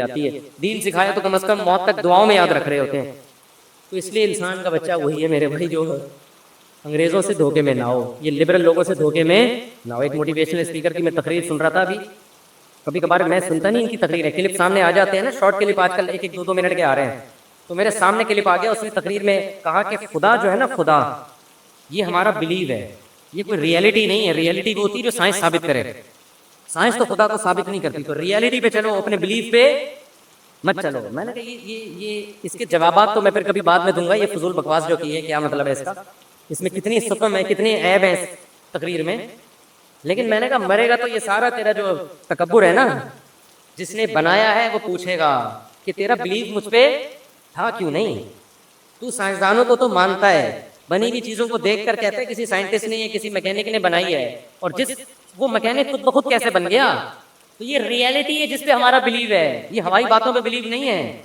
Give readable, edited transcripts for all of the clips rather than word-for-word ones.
جاتی ہے. دین سکھایا تو کم از کم موت تک دعاؤں میں یاد رکھ رہے ہوتے ہیں. تو اس لیے انسان کا بچہ وہی ہے میرے بھائی جو انگریزوں سے دھوکے میں نہ ہو, یہ لبرل لوگوں سے دھوکے میں نہ ہو. ایک موٹیویشنل اسپیکر کی میں تقریر سن رہا تھا ابھی, کبھی کبھار میں سنتا نہیں ان کی تقریر, کلپ سامنے آ جاتے ہیں نا, شارٹ کلپ آج کل 1-2 منٹ کے آ رہے ہیں. تو میرے سامنے کلپ آ گیا, اس نے تقریر میں کہا کہ خدا جو ہے نا, خدا یہ ہمارا بلیو ہے, یہ کوئی ریئلٹی نہیں ہے. ریئلٹی وہ ہوتی ہے جو سائنس ثابت کرے. سائنس تو خدا کو ثابت نہیں کرتی, تو ریئلٹی پہ چلو, اپنے بلیف پہ مت چلو. میں نے کہا یہ اس کے جوابات تو میں پھر کبھی بعد میں دوں گا. یہ فضول بکواس جو کی ہے, کیا مطلب ہے اس کا, اس میں کتنی سقم ہے, کتنے عیب ہیں اس تقریر میں. لیکن میں نے کہا مرے گا تو یہ سارا تیرا جو تکبر ہے نا, جس نے بنایا ہے وہ پوچھے گا کہ تیرا بلیف مجھ پہ تھا کیوں نہیں. تو سائنسدانوں کو تو مانتا ہے, بنی ہوئی چیزوں کو دیکھ کر کہتا ہے کسی سائنٹسٹ نے یا کسی میکینک نے بنائی ہے, اور جس وہ میکینک خود بخود کیسے بن گیا. تو یہ ریئلٹی ہے جس پہ ہمارا بلیو ہے, یہ ہوائی باتوں پہ بلیو نہیں ہے.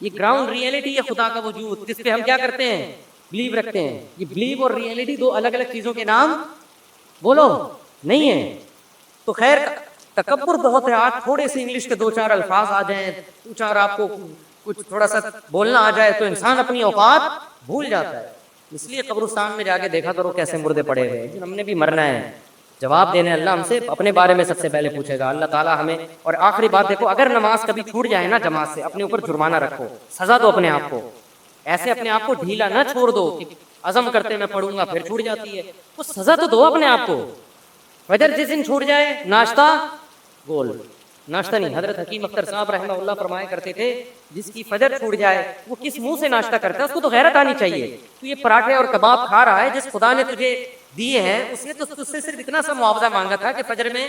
یہ گراؤنڈ ریئلٹی ہے خدا کا وجود, جس پہ ہم کیا کرتے ہیں, بلیو رکھتے ہیں. یہ بلیو اور ریئلٹی دو الگ الگ چیزوں کے نام بولو نہیں ہے. تو خیر تکبر بہت ہے. آج تھوڑے سے انگلش کے 2-4 الفاظ آ جائیں, 2-4 آپ کو کچھ تھوڑا سا بولنا آ جائے تو انسان اپنی اوقات بھول جاتا ہے. اس لیے قبرستان میں جا کے دیکھا کرو کیسے مردے پڑے ہوئے ہیں. ہم نے بھی مرنا ہے, جواب دینے اللہ ہم سے اپنے بارے میں سب سے پہلے پوچھے گا اللہ تعالیٰ ہمیں. اور آخری بات دیکھو, اگر نماز کبھی چھوٹ جائے نا جماعت سے, اپنے اوپر جرمانہ رکھو, سزا دو اپنے آپ کو. ایسے اپنے آپ کو ڈھیلا نہ چھوڑ دو کہ عزم کرتے میں پڑھوں گا پھر چھوٹ جاتی ہے. تو سزا تو دو اپنے آپ کو. فجر جس دن چھوٹ جائے, ناشتہ گول, ناشتہ نہیں. حضرت حکیم اختر صاحب رحمہ اللہ فرمایا کرتے تھے, جس کی فجر چھوٹ جائے وہ کس منہ سے ناشتہ کرتا ہے, اس کو تو غیرت آنی چاہیے. تو یہ پراٹھے اور کباب کھا رہا ہے, جس خدا نے تجھے دیے ہیں اس نے تو تجھ سے صرف اتنا سا معاوضہ مانگا تھا کہ فجر میں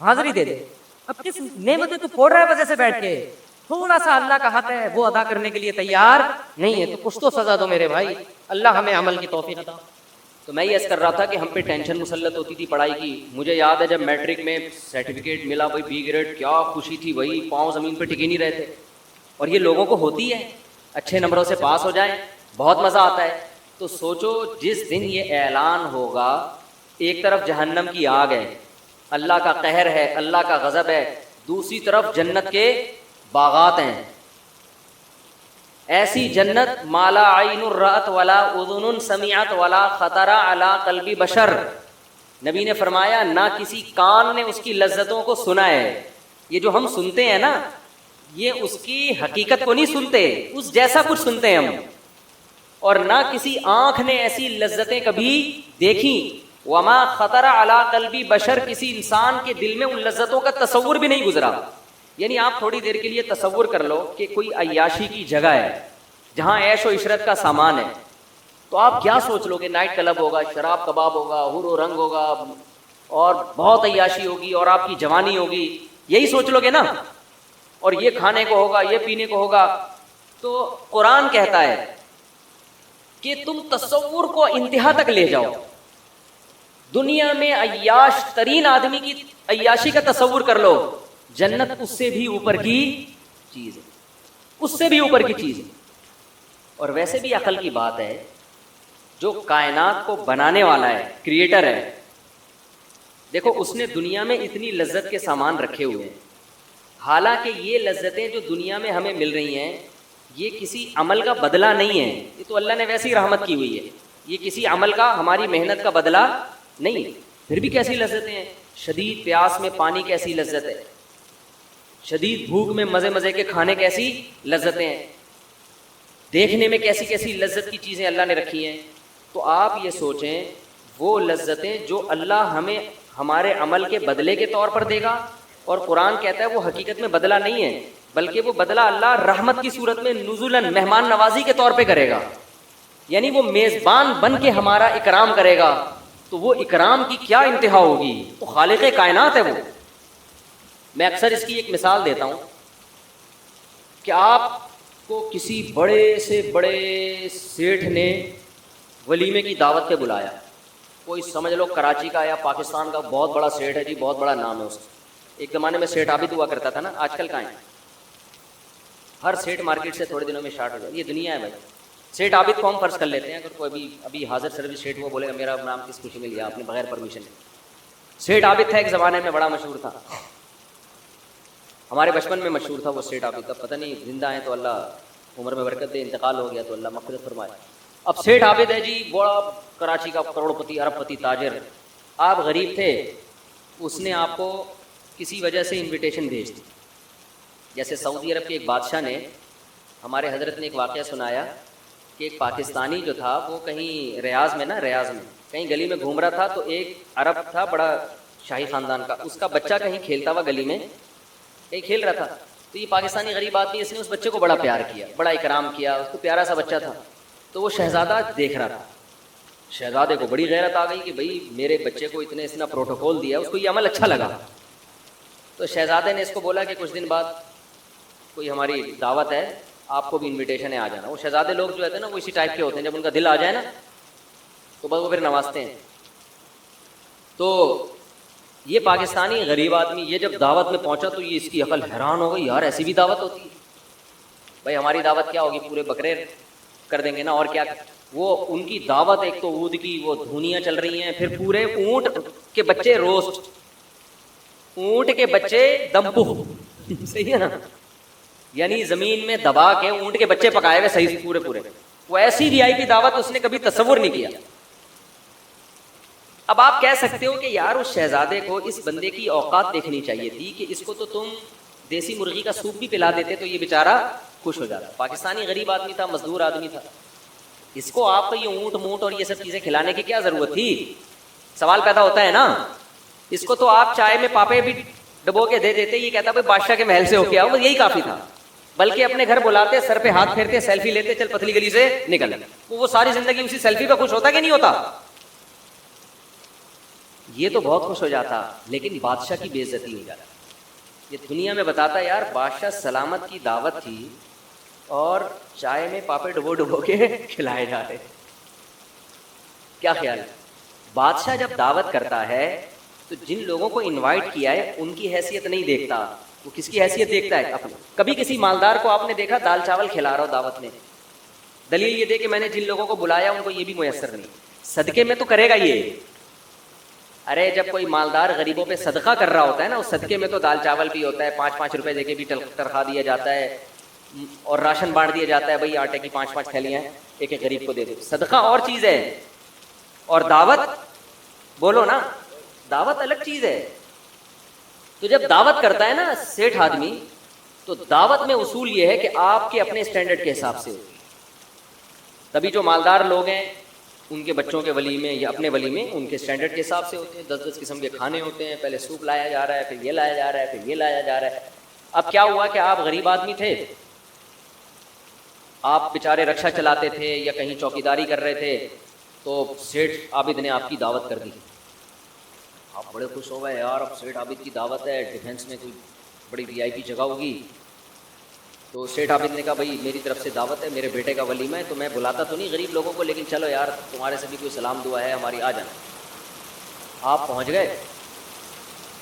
حاضری دے دے. اب کس نعمتیں تو پھوڑ رہا ہے وجہ سے بیٹھ کے, تھوڑا سا اللہ کا حق ہے وہ ادا کرنے کے لیے تیار نہیں ہے. تو کچھ تو سزا دو میرے بھائی, اللہ ہمیں عمل کی توفیق عطا. تو میں یہ عرض کر رہا تھا کہ ہم پہ ٹینشن مسلط ہوتی تھی پڑھائی کی. مجھے یاد ہے جب میٹرک میں سرٹیفکیٹ ملا, وہی بی گریڈ, کیا خوشی تھی, وہی پاؤں زمین پہ ٹکے نہیں رہے تھے. اور یہ لوگوں کو ہوتی ہے, اچھے نمبروں سے پاس ہو جائیں بہت مزہ آتا ہے. تو سوچو جس دن یہ اعلان ہوگا, ایک طرف جہنم کی آگ ہے, اللہ کا قہر ہے, اللہ کا غضب ہے, دوسری طرف جنت کے باغات ہیں. ایسی جنت مالا عین رأت ولا اذن سمعت ولا خطر علی قلب بشر. نبی نے فرمایا نہ کسی کان نے اس کی لذتوں کو سنا ہے. یہ جو ہم سنتے ہیں نا, یہ اس کی حقیقت کو نہیں سنتے, اس جیسا کچھ سنتے ہیں ہم. اور نہ کسی آنکھ نے ایسی لذتیں کبھی دیکھیں. وما خطر علی قلب بشر, کسی انسان کے دل میں ان لذتوں کا تصور بھی نہیں گزرا. یعنی آپ تھوڑی دیر کے لیے تصور کر لو کہ کوئی عیاشی کی جگہ ہے جہاں عیش و عشرت کا سامان ہے, تو آپ کیا سوچ لو گے؟ نائٹ کلب ہوگا, شراب کباب ہوگا, حور و رنگ ہوگا, اور بہت عیاشی ہوگی, اور آپ کی جوانی ہوگی, یہی سوچ لو گے نا. اور یہ کھانے کو ہوگا, یہ پینے کو ہوگا. تو قرآن کہتا ہے کہ تم تصور کو انتہا تک لے جاؤ. دنیا میں عیاش ترین آدمی کی عیاشی کا تصور کر لو, جنت اس سے بھی اوپر کی چیز ہے, اس سے بھی اوپر کی چیز ہے. اور ویسے بھی عقل کی بات ہے, جو کائنات کو بنانے والا ہے, کریٹر ہے, دیکھو اس نے دنیا میں اتنی لذت کے سامان رکھے ہوئے ہیں. حالانکہ یہ لذتیں جو دنیا میں ہمیں مل رہی ہیں, یہ کسی عمل کا بدلہ نہیں ہے, یہ تو اللہ نے ویسی رحمت کی ہوئی ہے. یہ کسی عمل کا, ہماری محنت کا بدلہ نہیں. پھر بھی کیسی لذتیں ہیں, شدید پیاس میں پانی کیسی لذت ہے, شدید بھوک میں مزے مزے کے کھانے کیسی لذتیں ہیں, دیکھنے میں کیسی کیسی لذت کی چیزیں اللہ نے رکھی ہیں. تو آپ یہ سوچیں وہ لذتیں جو اللہ ہمیں ہمارے عمل کے بدلے کے طور پر دے گا, اور قرآن کہتا ہے وہ حقیقت میں بدلہ نہیں ہے, بلکہ وہ بدلہ اللہ رحمت کی صورت میں نزولاً, مہمان نوازی کے طور پہ کرے گا. یعنی وہ میزبان بن کے ہمارا اکرام کرے گا. تو وہ اکرام کی کیا انتہا ہوگی, تو خالق کائنات ہے وہ. میں اکثر اس کی ایک مثال دیتا ہوں کہ آپ کو کسی بڑے سے بڑے سیٹھ نے ولیمے کی دعوت پہ بلایا, کوئی سمجھ لو کراچی کا یا پاکستان کا بہت بڑا سیٹھ ہے جی, بہت بڑا نام ہے اس کا. ایک زمانے میں سیٹھ عابد ہوا کرتا تھا نا, آج کل کہاں ہے, ہر سیٹھ مارکیٹ سے تھوڑے دنوں میں اسٹارٹ ہو جائے. یہ دنیا ہے بھائی. سیٹھ عابد کو ہم فرض کر لیتے ہیں, اگر کوئی ابھی حاضر سروس سیٹھ وہ بولے گا میرا نام کس خوشی میں لیا آپ نے بغیر پرمیشن. سیٹھ عابد تھا ایک زمانے میں, بڑا مشہور تھا. ہمارے بچپن میں مشہور تھا وہ سیٹھ عابد تھا، پتہ نہیں زندہ ہیں تو اللہ عمر میں برکت دے، انتقال ہو گیا تو اللہ مغفرت فرمائے. اب سیٹھ عابد ہے جی، بڑا کراچی کا کروڑ پتی ارب پتی تاجر. آپ غریب تھے، اس نے آپ کو کسی وجہ سے انویٹیشن بھیج دی. جیسے سعودی عرب کے ایک بادشاہ نے، ہمارے حضرت نے ایک واقعہ سنایا کہ ایک پاکستانی جو تھا وہ کہیں ریاض میں کہیں گلی میں گھوم رہا تھا، تو ایک عرب تھا بڑا شاہی خاندان کا، اس کا بچہ کہیں کھیلتا ہوا گلی میں کہیں کھیل رہا تھا. تو یہ پاکستانی غریب آدمی، اس نے اس بچے کو بڑا پیار کیا، بڑا اکرام کیا، اس کو پیارا سا بچہ تھا. تو وہ شہزادہ دیکھ رہا تھا. شہزادے کو بڑی غیرت آ گئی کہ بھئی میرے بچے کو اتنا پروٹوکول دیا، اس کو یہ عمل اچھا لگا. تو شہزادے نے اس کو بولا کہ کچھ دن بعد کوئی ہماری دعوت ہے، آپ کو بھی انویٹیشن ہے، آ جانا. وہ شہزادے لوگ جو ہوتے ہیں نا وہ اسی ٹائپ کے ہوتے ہیں، جب ان کا دل آ جائے نا تو بس وہ پھر نوازتے ہیں. تو یہ پاکستانی غریب آدمی یہ جب دعوت میں پہنچا تو یہ اس کی عقل حیران ہو گئی، یار ایسی بھی دعوت ہوتی ہے. بھائی ہماری دعوت کیا ہوگی، پورے بکرے کر دیں گے نا، اور کیا. وہ ان کی دعوت ایک تو عود کی وہ دھونیاں چل رہی ہیں، پھر پورے اونٹ کے بچے روسٹ، اونٹ کے بچے دمپو صحیح ہے نا، یعنی زمین میں دبا کے اونٹ کے بچے پکائے ہوئے صحیح پورے. وہ ایسی وی آئی پی دعوت اس نے کبھی تصور نہیں کیا. اب آپ کہہ سکتے ہو کہ یار اس شہزادے کو اس بندے کی اوقات دیکھنی چاہیے تھی کہ اس کو تو تم دیسی مرغی کا سوپ بھی پلا دیتے تو یہ بیچارہ خوش ہو جاتا. پاکستانی غریب آدمی تھا، مزدور آدمی تھا، اس کو آپ کو یہ اونٹ مونٹ اور یہ سب چیزیں کھلانے کی کیا ضرورت تھی؟ سوال پیدا ہوتا ہے نا. اس کو تو آپ چائے میں پاپے بھی ڈبو کے دے دیتے، یہ کہتا بھائی بادشاہ کے محل سے ہو کے آؤ، یہی کافی تھا. بلکہ اپنے گھر بلاتے، سر پہ ہاتھ پھیرتے، سیلفی لیتے، چل پتلی گلی سے نکل. وہ ساری زندگی اسی سیلفی پہ خوش ہوتا کہ نہیں ہوتا؟ یہ تو بہت خوش ہو جاتا، لیکن بادشاہ کی بے عزتی ہو جاتی. یہ دنیا میں بتاتا یار بادشاہ سلامت کی دعوت تھی اور چائے میں پاپے ڈبو ڈبو کے کھلائے جا رہے. کیا خیال ہے؟ بادشاہ جب دعوت کرتا ہے تو جن لوگوں کو انوائٹ کیا ہے ان کی حیثیت نہیں دیکھتا، وہ کس کی حیثیت دیکھتا ہے؟ اپنی. کبھی کسی مالدار کو آپ نے دیکھا دال چاول کھلا رہا ہو دعوت میں، دلیل یہ دے کہ میں نے جن لوگوں کو بلایا ان کو یہ بھی میسر نہیں. صدقے میں تو کرے گا یہ. ارے جب کوئی مالدار غریبوں پہ صدقہ کر رہا ہوتا ہے نا، اس صدقے میں تو دال چاول بھی ہوتا ہے، 5-5 روپے دے کے بھی تنخواہ دیا جاتا ہے، اور راشن بانٹ دیا جاتا ہے. بھائی آٹے کی 5-5 تھیلیاں ایک ایک غریب کو دے دو. صدقہ اور چیز ہے، اور دعوت بولو نا، دعوت الگ چیز ہے. تو جب دعوت کرتا ہے نا سیٹھ آدمی، تو دعوت میں اصول یہ ہے کہ آپ کے اپنے اسٹینڈرڈ کے حساب سے ہوتی ہے. تبھی جو مالدار لوگ ہیں ان کے بچوں کے ولیمے یا اپنے ولیمے ان کے اسٹینڈرڈ کے حساب سے ہوتے ہیں. 10 قسم کے کھانے ہوتے ہیں، پہلے سوپ لایا جا رہا ہے، پھر یہ لایا جا رہا ہے، پھر یہ لایا جا رہا ہے. اب کیا ہوا کہ آپ غریب آدمی تھے، آپ بیچارے رکشا چلاتے تھے یا کہیں چوکیداری کر رہے تھے، تو سیٹھ عابد نے آپ کی دعوت کر دی. آپ بڑے خوش ہو گئے، یار اب سیٹھ عابد کی دعوت ہے، ڈیفینس میں کوئی بڑی وی آئی پی جگہ ہوگی. تو سیٹھ عابد نے کہا بھائی میری طرف سے دعوت ہے، میرے بیٹے کا ولیمہ ہے، تو میں بلاتا تو نہیں غریب لوگوں کو، لیکن چلو یار تمہارے سے بھی کوئی سلام دعا ہے ہماری، آ جانا. آپ پہنچ گئے،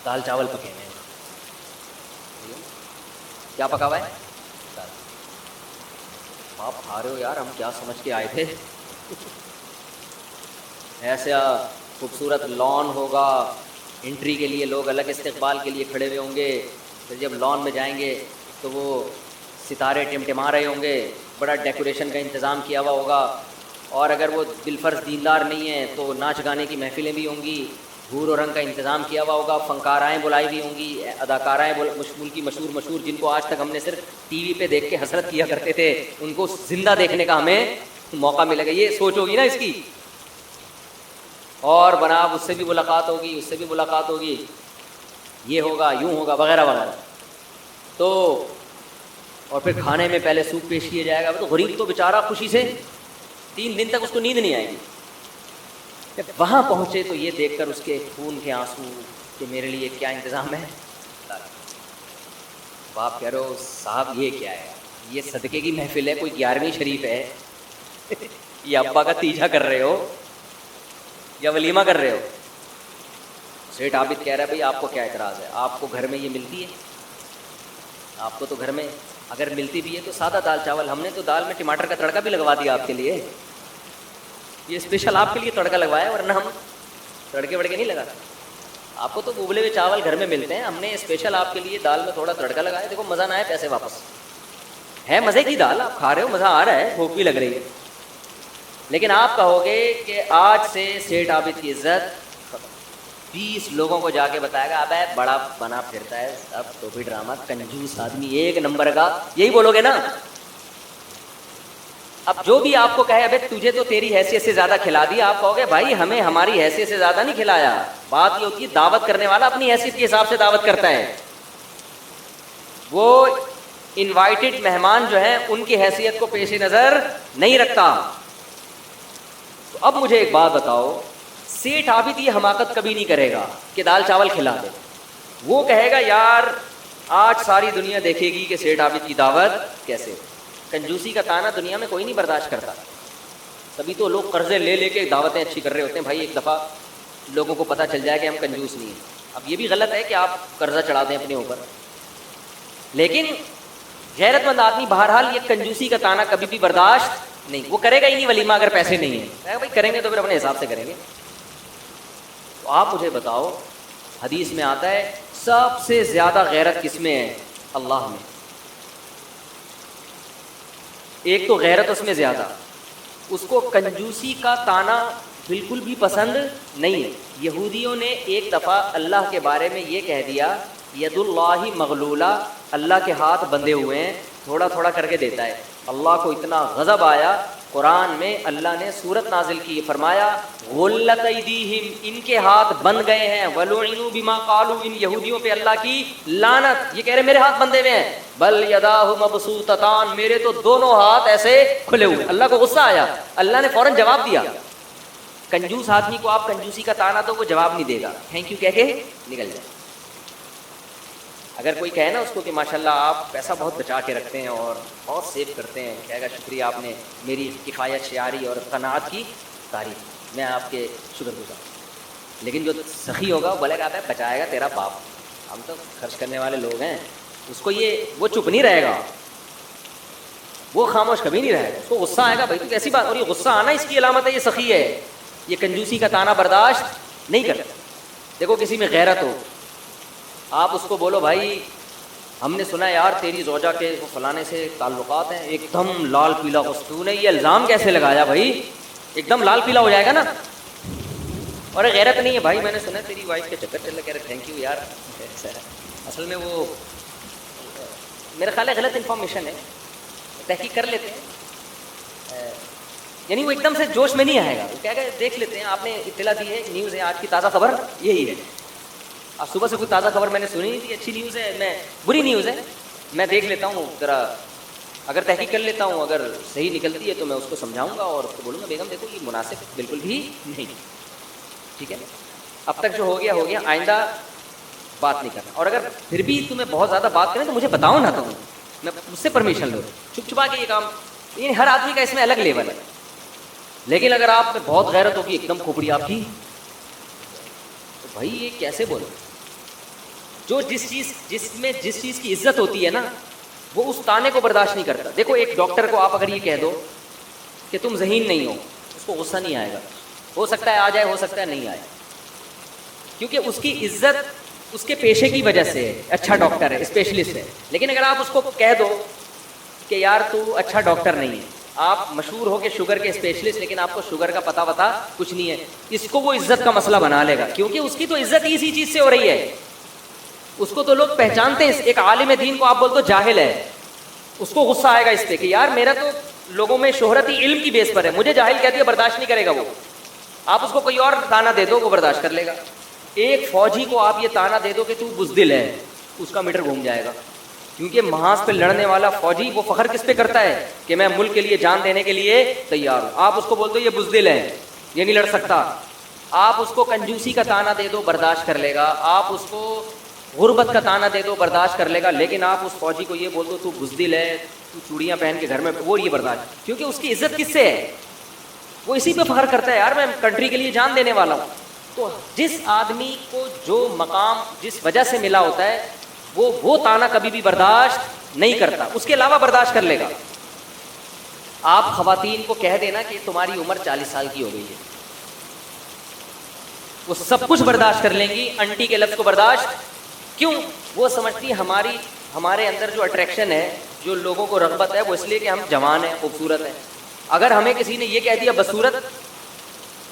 دال چاول پکے ہیں. کیا پکا ہوا ہے؟ آپ کھا رہے ہو یار، ہم کیا سمجھ کے آئے تھے. ایسا خوبصورت لان ہوگا، انٹری کے لیے لوگ الگ استقبال کے لیے کھڑے ہوئے ہوں گے. پھر جب لان میں جائیں گے تو وہ ستارے ٹمٹما رہے ہوں گے، بڑا ڈیکوریشن کا انتظام کیا ہوا ہوگا. اور اگر وہ بالفرض دیندار نہیں ہیں تو ناچ گانے کی محفلیں بھی ہوں گی، حور و رنگ کا انتظام کیا ہوا ہوگا، فنکارائیں بلائی ہوئی ہوں گی، اداکارائیں ملکی مشہور جن کو آج تک ہم نے صرف ٹی وی پہ دیکھ کے حسرت کیا کرتے تھے، ان کو زندہ دیکھنے کا ہمیں موقع ملے گا. یہ سوچ ہوگی نا اس کی. اور بناب اس سے بھی ملاقات ہوگی، اس سے بھی ملاقات ہوگی، یہ ہوگا، یوں ہوگا، وغیرہ وغیرہ. تو اور پھر کھانے میں پہلے سوپ پیش کیا جائے گا. تو غریب تو بیچارہ خوشی سے 3 دن تک اس کو نیند نہیں آئے گی. جب وہاں پہنچے تو یہ دیکھ کر اس کے خون کے آنسو کہ میرے لیے کیا انتظام ہے. باپ کہہ رہے ہو صاحب یہ کیا ہے، یہ صدقے کی محفل ہے، کوئی 11ویں شریف ہے، یہ ابا کا تیجا کر رہے ہو یا ولیمہ کر رہے ہو. سیٹھ عابد کہہ رہا ہے بھائی آپ کو کیا اعتراض ہے، آپ کو گھر میں یہ ملتی ہے، آپ کو تو گھر میں اگر ملتی بھی ہے تو سادہ دال چاول، ہم نے تو دال میں ٹماٹر کا تڑکا بھی لگوا دیا آپ کے لیے، یہ اسپیشل آپ کے لیے تڑکا لگوایا، ورنہ ہم تڑکے وڑکے نہیں لگاتے. آپ کو تو ابلے ہوئے چاول گھر میں ملتے ہیں, ہم نے اسپیشل آپ کے لیے دال میں تھوڑا تڑکا لگایا, دیکھو مزہ نہ آئے پیسے واپس. ہے مزے کی دال, آپ کھا رہے ہو, مزہ آ رہا ہے, بھوک بھی لگ رہی ہے, لیکن آپ کہو گے کہ آج سے سیٹھ عابد کی عزت 20 لوگوں کو جا کے بتائے گا ابے بڑا بنا پھرتا ہے, اب تو بھی ڈرامہ, کنجوس آدمی, ایک نمبر کا, یہی بولو گے نا. اب جو بھی آپ کو کہے ابے تجھے تو تیری حیثیت سے زیادہ کھلا دیا, آپ کہو گے بھائی ہمیں ہماری حیثیت سے زیادہ نہیں کھلایا. بات یہ ہوتی ہے دعوت کرنے والا اپنی حیثیت کے حساب سے دعوت کرتا ہے, وہ انوائٹڈ مہمان جو ہیں ان کی حیثیت کو پیش نظر نہیں رکھتا. تو اب مجھے ایک بات بتاؤ, سیٹھ عابد یہ حماقت کبھی نہیں کرے گا کہ دال چاول کھلا دے. وہ کہے گا یار آج ساری دنیا دیکھے گی کہ سیٹھ عابد کی دعوت کیسے. کنجوسی کا تانا دنیا میں کوئی نہیں برداشت کرتا, تبھی تو لوگ قرضے لے لے کے دعوتیں اچھی کر رہے ہوتے ہیں. بھائی ایک دفعہ لوگوں کو پتہ چل جائے کہ ہم کنجوس نہیں ہیں. اب یہ بھی غلط ہے کہ آپ قرضہ چڑھا دیں اپنے اوپر, لیکن غیرت مند آدمی بہرحال یہ کنجوسی کا تانا کبھی بھی برداشت نہیں, وہ کرے گا ہی نہیں ولیمہ اگر پیسے نہیں ہیں. بھائی کریں گے تو پھر اپنے حساب سے کریں گے. تو آپ مجھے بتاؤ, حدیث میں آتا ہے سب سے زیادہ غیرت کس میں ہے؟ اللہ میں. ایک تو غیرت اس میں زیادہ, اس کو کنجوسی کا تانا بالکل بھی پسند نہیں ہے. یہودیوں نے ایک دفعہ اللہ کے بارے میں یہ کہہ دیا ید اللہ مغلولہ, اللہ کے ہاتھ بندھے ہوئے ہیں, تھوڑا تھوڑا کر کے دیتا ہے. اللہ کو اتنا غضب آیا, قرآن میں اللہ نے سورت نازل کی, فرمایا غلت ایدیہم, ان کے ہاتھ بند گئے ہیں, ولعنوا بما قالوا, ان یہودیوں پہ اللہ کی لعنت. یہ کہہ رہے میرے ہاتھ بندھے ہوئے ہیں, بل یداہ مبسوطتان, میرے تو دونوں ہاتھ ایسے کھلے ہوئے. اللہ کو غصہ آیا, اللہ نے فوراً جواب دیا. کنجوس آدمی کو آپ کنجوسی کا تانا تو وہ جواب نہیں دے گا, تھینک یو کہہ کے نکل جائے. اگر کوئی کہے نا اس کو کہ ماشاءاللہ آپ پیسہ بہت بچا کے رکھتے ہیں اور بہت سیو کرتے ہیں, کہے گا شکریہ, آپ نے میری کفایت شعاری اور قناعت کی تعریف, میں آپ کے شکر گزار. لیکن جو سخی ہوگا وہ بولے گا بچائے گا تیرا باپ, ہم تو خرچ کرنے والے لوگ ہیں. اس کو یہ وہ چپ نہیں رہے گا, وہ خاموش کبھی نہیں رہے گا, اس کو غصہ آئے گا بھائی تو کیسی بات. اور یہ غصہ آنا اس کی علامت ہے یہ سخی ہے, یہ کنجوسی کا تانا برداشت نہیں کرتا. دیکھو کسی میں غیرت ہو, آپ اس کو بولو بھائی ہم نے سنا یار تیری زوجہ کے فلانے سے تعلقات ہیں, ایک دم لال پیلا غصہ, نے یہ الزام کیسے لگایا بھائی, ایک دم لال پیلا ہو جائے گا نا. اور غیرت نہیں ہے بھائی, میں نے سنا تیری وائف کے چکر چل رہے, کہہ رہے تھینک یو یار. اصل میں وہ میرا خیال ہے غلط انفارمیشن ہے, تحقیق کر لیتے ہیں. یعنی وہ ایک دم سے جوش میں نہیں آئے گا, وہ کہے گا دیکھ لیتے ہیں, آپ نے اطلاع دی ہے, نیوز ہے, آج کی تازہ خبر یہی ہے. اب صبح سے کوئی تازہ خبر میں نے سنی نہیں تھی, اچھی نیوز ہے, میں بری نیوز ہے, میں دیکھ لیتا ہوں ذرا, اگر تحقیق کر لیتا ہوں, اگر صحیح نکلتی ہے تو میں اس کو سمجھاؤں گا اور اس کو بولوں گا بیگم دیکھو یہ مناسب بالکل بھی نہیں, ٹھیک ہے. اب تک جو ہو گیا, آئندہ بات نہیں کرنا. اور اگر پھر بھی تمہیں بہت زیادہ بات کریں تو مجھے بتاؤ نا, تم میں مجھ سے پرمیشن لو. چھپ چھپا کے یہ کام, یہ ہر آدمی کا اس میں الگ لیول ہے. لیکن اگر آپ میں بہت غیرت ہوگی, ایک دم کھوپڑی آپ کی, تو بھائی یہ کیسے بولو. جو جس چیز کی عزت ہوتی ہے نا وہ اس تانے کو برداشت نہیں کرتا. دیکھو ایک ڈاکٹر کو آپ اگر یہ کہہ دو کہ تم ذہین نہیں ہو, اس کو غصہ نہیں آئے گا. ہو سکتا ہے آ جائے, ہو سکتا ہے نہیں آئے, کیونکہ اس کی عزت اس کے پیشے کی وجہ سے ہے, اچھا ڈاکٹر ہے, اسپیشلسٹ ہے. لیکن اگر آپ اس کو کہہ دو کہ یار تو اچھا ڈاکٹر نہیں ہے, آپ مشہور ہو کے شوگر کے اسپیشلسٹ, لیکن آپ کو شوگر کا پتہ کچھ نہیں ہے, اس کو وہ عزت کا مسئلہ بنا لے گا, کیونکہ اس کی تو عزت اسی چیز سے ہو رہی ہے. اس کو تو لوگ پہچانتے ہیں. ایک عالم دین کو آپ بول دو جاہل ہے, اس کو غصہ آئے گا اس پہ کہ یار میرا تو لوگوں میں شہرت ہی علم کی بیس پر ہے, مجھے جاہل کہہ دیا, برداشت نہیں کرے گا وہ. آپ اس کو کوئی اور تانا دے دو وہ برداشت کر لے گا. ایک فوجی کو آپ یہ تانا دے دو کہ تو بزدل ہے, اس کا میٹر گھوم جائے گا, کیونکہ محاذ پہ لڑنے والا فوجی وہ فخر کس پہ کرتا ہے کہ میں ملک کے لیے جان دینے کے لیے تیار ہوں. آپ اس کو بول دو یہ بزدل ہے, یہ نہیں لڑ سکتا. آپ اس کو کنجوسی کا تانا دے دو, برداشت کر لے گا. آپ اس کو غربت کا تانا دے دو, برداشت کر لے گا. لیکن آپ اس فوجی کو یہ بول دو تو بزدل ہے, تو چوڑیاں پہن کے گھر میں, وہ یہ برداشت, کیونکہ اس کی عزت کس سے ہے, وہ اسی پہ فخر کرتا ہے, یار میں کنٹری کے لیے جان دینے والا ہوں. تو جس آدمی کو جو مقام جس وجہ سے ملا ہوتا ہے وہ تانا کبھی بھی برداشت نہیں کرتا, اس کے علاوہ برداشت کر لے گا. آپ خواتین کو کہہ دینا کہ تمہاری عمر 40 سال کی ہو گئی ہے, وہ سب کچھ برداشت کر لیں گی انٹی کے لفظ کو برداشت کیوں؟ وہ سمجھتی ہمارے اندر جو اٹریکشن ہے، جو لوگوں کو رغبت ہے، وہ اس لیے کہ ہم جوان ہیں، خوبصورت ہیں۔ اگر ہمیں کسی نے یہ کہہ دیا بدصورت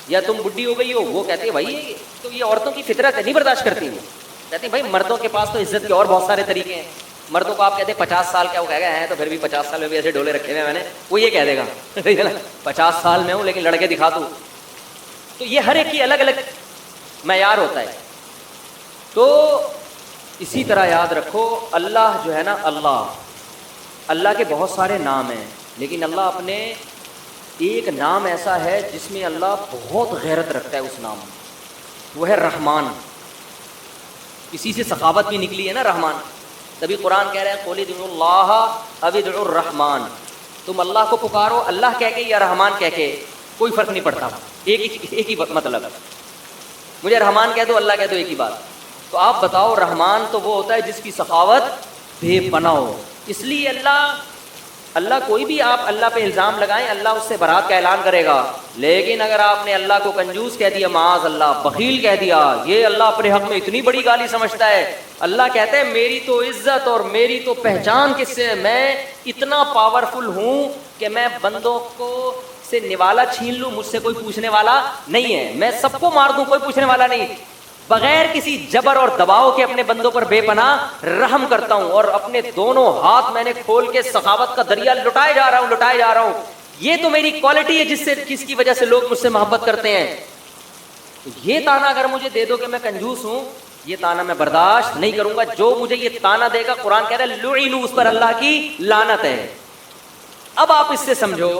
یا تم بڈھی ہو گئی ہو، وہ کہتے ہیں بھائی تو یہ عورتوں کی فطرت ہے، نہیں برداشت کرتی وہ، کہتے ہیں بھائی مردوں کے پاس تو عزت کے اور بہت سارے طریقے ہیں۔ مردوں کو آپ کہتے ہیں 50 سال کیا، وہ کہے گا ہیں تو پھر بھی 50 سال میں بھی ایسے ڈولے رکھے ہوئے ہیں میں نے، وہ یہ کہہ دے گا 50 سال میں ہوں لیکن لڑکے دکھا دوں۔ تو یہ ہر ایک کی الگ الگ معیار ہوتا ہے۔ تو اسی طرح یاد رکھو، اللہ جو ہے نا، اللہ کے بہت سارے نام ہیں، لیکن اللہ اپنے ایک نام ایسا ہے جس میں اللہ بہت غیرت رکھتا ہے اس نام میں، وہ ہے رحمان۔ اسی سے سخاوت بھی نکلی ہے نا، رحمان۔ تبھی قرآن کہہ رہے ہیں قُلِ ادْعُوا اللَّهَ أَوِ ادْعُوا الرَّحْمَانَ، تم اللہ کو پکارو اللہ کہہ کے یا رحمان کہہ کے، کوئی فرق نہیں پڑتا، ایک ہی مطلب ہے۔ مجھے رحمان کہہ دو، اللہ کہہ دو، ایک ہی بات۔ تو آپ بتاؤ، رحمان تو وہ ہوتا ہے جس کی سخاوت بے پناہ ہو۔ اس لیے اللہ کوئی بھی آپ اللہ پہ الزام لگائیں، اللہ اس سے برات کا اعلان کرے گا، لیکن اگر آپ نے اللہ کو کنجوس کہہ دیا، معاذ اللہ بخیل کہہ دیا، یہ اللہ اپنے حق میں اتنی بڑی گالی سمجھتا ہے۔ اللہ کہتا ہے میری تو عزت اور میری تو پہچان کس سے ہے، میں اتنا پاورفل ہوں کہ میں بندوں کو سے نوالا چھین لوں، مجھ سے کوئی پوچھنے والا نہیں ہے، میں سب کو مار دوں، کوئی پوچھنے والا نہیں، بغیر کسی جبر اور دباؤ کے اپنے بندوں پر بے پناہ رحم کرتا ہوں، اور اپنے دونوں ہاتھ میں نے کھول کے سخاوت کا دریا لٹائے جا رہا ہوں۔ یہ تو میری کوالٹی ہے جس کی وجہ سے لوگ مجھ سے محبت کرتے ہیں۔ تو یہ تانا اگر مجھے دے دو کہ میں کنجوس ہوں، یہ تانا میں برداشت نہیں کروں گا۔ جو مجھے یہ تانا دے گا، قرآن کہہ رہا ہے لعنوا، اس پر اللہ کی لعنت ہے۔ اب آپ اس سے سمجھو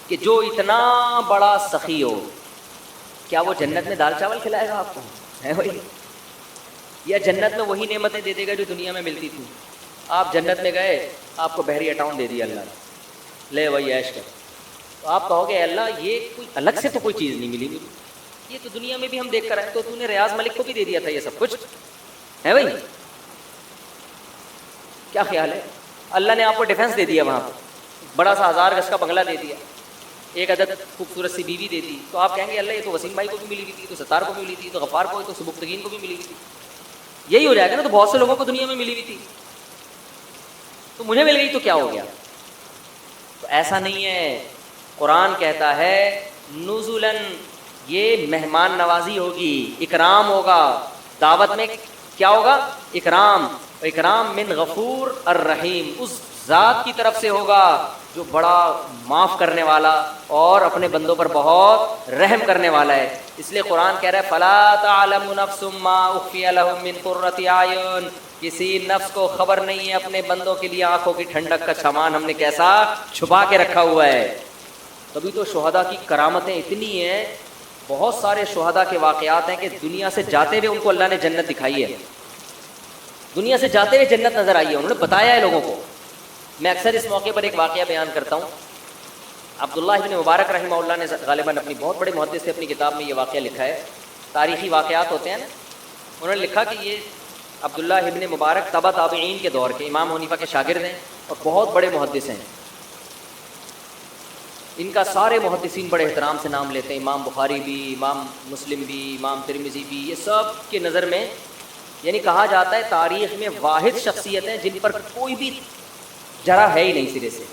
کہ جو اتنا بڑا سخی ہو، کیا وہ جنت میں دال چاول کھلائے گا آپ کو؟ ہے وہی، یا جنت میں وہی نعمتیں دے دے گا جو دنیا میں ملتی تھی؟ آپ جنت میں گئے، آپ کو بحری اٹاؤن دے دیا اللہ نے، لے وہی عیش کر، تو آپ کہو گے اللہ یہ کوئی الگ سے تو کوئی چیز نہیں ملی مجھے، یہ تو دنیا میں بھی ہم دیکھ کر آئے، تو تو نے ریاض ملک کو بھی دے دیا تھا یہ سب کچھ، ہے بھائی؟ کیا خیال ہے؟ اللہ نے آپ کو ڈیفنس دے دیا، وہاں بڑا سا 1000 گز کا بنگلہ دے دیا، ایک عدد خوبصورت سی بیوی دے دی، تو آپ کہیں گے اللہ یہ تو وسیم بھائی کو بھی ملی ہوئی تھی، تو ستار کو بھی ملی تھی، تو غفار کو، تو سبکتگین کو بھی ملی ہوئی تھی، یہی ہو جائے گا نا، تو بہت سے لوگوں کو دنیا میں ملی ہوئی تھی، تو مجھے مل گئی تو کیا ہو گیا؟ تو ایسا نہیں ہے۔ قرآن کہتا ہے نزلاً، یہ مہمان نوازی ہوگی، اکرام ہوگا، دعوت میں کیا ہوگا؟ اکرام من غفور الرحیم، اس ذات کی طرف سے ہوگا جو بڑا معاف کرنے والا اور اپنے بندوں پر بہت رحم کرنے والا ہے۔ اس لیے قرآن کہہ رہا ہے فلا تعلم نفس ما اخفی لهم من قرۃ اعین، کسی نفس کو خبر نہیں ہے اپنے بندوں کے لیے آنکھوں کی ٹھنڈک کا سامان ہم نے کیسا چھپا کے رکھا ہوا ہے۔ تبھی تو شہداء کی کرامتیں اتنی ہیں، بہت سارے شہداء کے واقعات ہیں کہ دنیا سے جاتے ہوئے ان کو اللہ نے جنت دکھائی ہے، دنیا سے جاتے ہوئے جنت نظر آئی ہے، انہوں نے بتایا ہے لوگوں کو۔ میں اکثر اس موقع پر ایک واقعہ بیان کرتا ہوں۔ عبداللہ ابن مبارک رحمہ اللہ نے غالباً اپنی بہت بڑے محدث سے اپنی کتاب میں یہ واقعہ لکھا ہے، تاریخی واقعات ہوتے ہیں نا، انہوں نے لکھا کہ یہ عبداللہ ابن مبارک تبع تابعین کے دور کے امام حنیفہ کے شاگرد ہیں اور بہت بڑے محدث ہیں۔ ان کا سارے محدثین بڑے احترام سے نام لیتے ہیں، امام بخاری بھی، امام مسلم بھی، امام ترمذی بھی، یہ سب کے نظر میں یعنی کہا جاتا ہے تاریخ میں واحد شخصیت ہیں جن پر کوئی بھی جرح ہے ہی نہیں سرے سے۔